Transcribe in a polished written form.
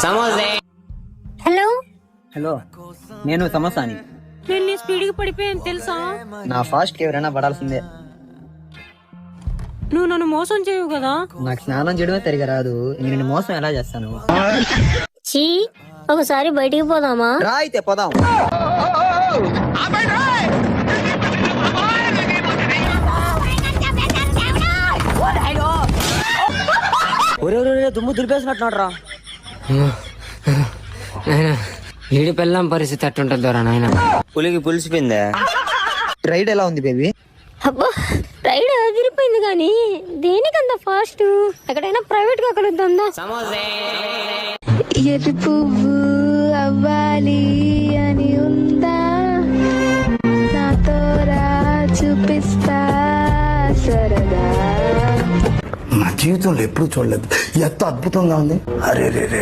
Hello hello, నేను సమోసాని. నేను స్పీడ్కి పడిపోయాను తెలుసా. నా ఫాస్ట్ కి ఎవరైనా పడాల్సిందే. నువ్వు నన్ను మోసం చేయవు కదా. నాకు స్నానం చేయడమే తిరిగి రాదు, ఇంక నేను మోసం ఎలా చేస్తాను? చీ, ఒకసారి బయటికి పోదామా? రా అయితే పోదాం. దుమ్ము దులిపేసినట్టున్నాడు రా. ఈడి పెళ్ళాం పరిస్థితి అట్టుంటది దొరా నాయన. పులికి పులిసిపోయిందే. రైడ్ ఎలా ఉంది బేబీ? అబ్బా, రైడ్ అదిరిపోయింది కానీ దేనికంత ఫాస్ట్? ఎక్కడైనా ప్రైవేట్ గా కలుద్దా? ఎది పువ్వు అవ్వాలి అని ఉందా, నాతో రా చూపిస్తా సరదా. నా జీవితంలో ఎప్పుడు చూడలేదు, ఎంత అద్భుతంగా ఉంది. అరే రే రే.